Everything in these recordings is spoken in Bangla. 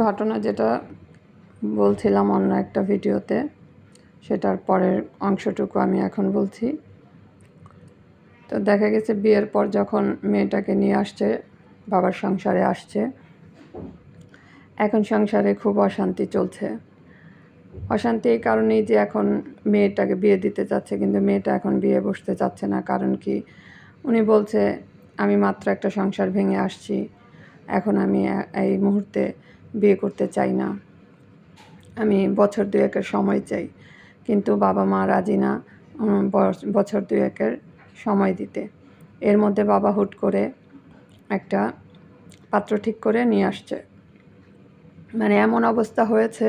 ঘটনা যেটা বলছিলাম অন্য একটা ভিডিওতে, সেটার পরের অংশটুকু আমি এখন বলছি। তো দেখা গেছে বিয়ের পর যখন মেয়েটাকে নিয়ে আসছে, বাবার সংসারে আসছে, এখন সংসারে খুব অশান্তি চলছে। অশান্তি এই কারণেই যে এখন মেয়েটাকে বিয়ে দিতে চাচ্ছে, কিন্তু মেয়েটা এখন বিয়ে বসতে চাচ্ছে না। কারণ কি, উনি বলছে আমি মাত্র একটা সংসার ভেঙে আসছি, এখন আমি এই মুহূর্তে বিয়ে করতে চাই না, আমি বছর দুয়েকের সময় চাই। কিন্তু বাবা মা রাজি না বছর দুয়েকের সময় দিতে। এর মধ্যে বাবা হুট করে একটা পাত্র ঠিক করে নিয়ে আসছে। মানে এমন অবস্থা হয়েছে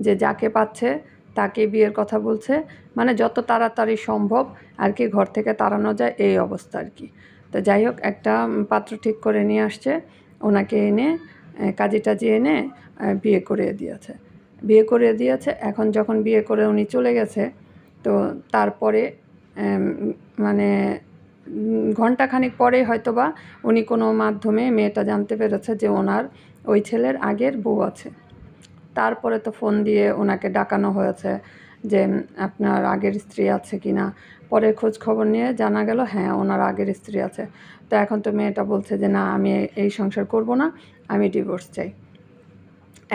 যে যাকে পাচ্ছে তাকে বিয়ের কথা বলছে, মানে যত তাড়াতাড়ি সম্ভব আর কি ঘর থেকে তাড়ানো যায় এই অবস্থা আর কি। তো যাই হোক, একটা পাত্র ঠিক করে নিয়ে আসছে, ওনাকে এনে কাজী টাজি এনে বিয়ে করিয়ে দিয়েছে। এখন যখন বিয়ে করে উনি চলে গেছে, তো তারপরে মানে ঘণ্টাখানিক পরেই হয়তোবা উনি কোনো মাধ্যমে মেয়েটা জানতে পেরেছে যে ওনার ওই ছেলের আগের বউ আছে। তারপরে তো ফোন দিয়ে ওনাকে ডাকানো হয়েছে যে আপনার আগের স্ত্রী আছে কি না। পরে খোঁজ খবর নিয়ে জানা গেল হ্যাঁ, ওনার আগের স্ত্রী আছে। তো এখন তো মেয়েটা বলছে যে না, আমি এই সংসার করব না, আমি ডিভোর্স চাই।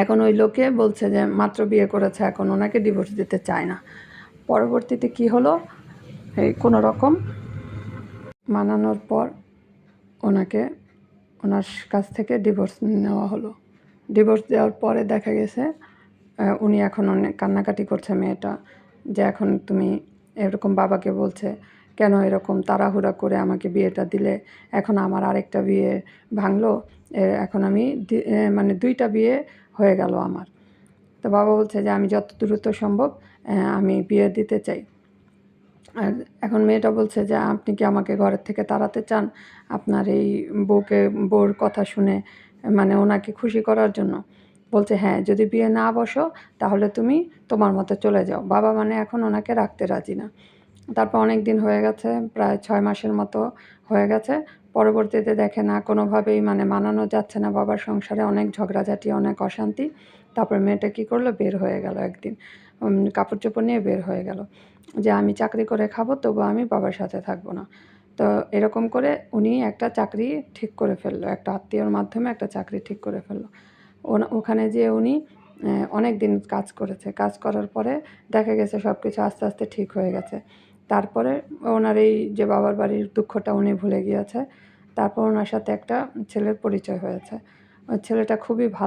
এখন ওই লোকে বলছে যে মাত্র বিয়ে করেছে, এখন ওনাকে ডিভোর্স দিতে চায় না। পরবর্তীতে কি হলো, এই কোনো রকম মানানোর পর ওনাকে ওনার কাছ থেকে ডিভোর্স নেওয়া হলো। ডিভোর্স দেওয়ার পরে দেখা গেছে উনি এখন অনেক কান্নাকাটি করছে মেয়েটা, যে এখন তুমি এরকম বাবাকে বলছে কেন এরকম তাড়াহুড়া করে আমাকে বিয়েটা দিলে, এখন আমার আরেকটা বিয়ে ভাঙলো, এখন আমি মানে 2টা বিয়ে হয়ে গেল আমার। তো বাবা বলছে যে আমি যত দ্রুত সম্ভব আমি বিয়ে দিতে চাই। আর এখন মেয়েটা বলছে যে আপনি কি আমাকে ঘরের থেকে তাড়াতে চান আপনার এই বউর কথা শুনে, মানে ওনাকে খুশি করার জন্য? বলছে হ্যাঁ, যদি বিয়ে না বসো তাহলে তুমি তোমার মতো চলে যাও। বাবা মানে এখন ওনাকে রাখতে রাজি না। তারপর অনেক দিন হয়ে গেছে, প্রায় 6 মাসের মতো হয়ে গেছে। পরবর্তীতে দেখে না কোনোভাবেই মানে মানানো যাচ্ছে না বাবার সংসারে, অনেক ঝগড়াঝাঁটি, অনেক অশান্তি। তারপর মেয়েটা কী করলো, বের হয়ে গেল একদিন, কাপড় চোপড় নিয়ে বের হয়ে গেল যে আমি চাকরি করে খাবো, তবু আমি বাবার সাথে থাকবো না। তো এরকম করে উনি একটা চাকরি ঠিক করে ফেললো, একটা আত্মীয়র মাধ্যমে একটা চাকরি ঠিক করে ফেললো। ওখানে যেয়ে উনি অনেক দিন কাজ করেছে। কাজ করার পরে দেখা গেছে সব কিছু আস্তে আস্তে ঠিক হয়ে গেছে। তারপরে ওনার এই যে বাবার বাড়ির দুঃখটা উনি ভুলে গিয়েছে। তারপর ওনার সাথে একটা ছেলের পরিচয় হয়েছে। ওই ছেলেটা খুবই ভালো।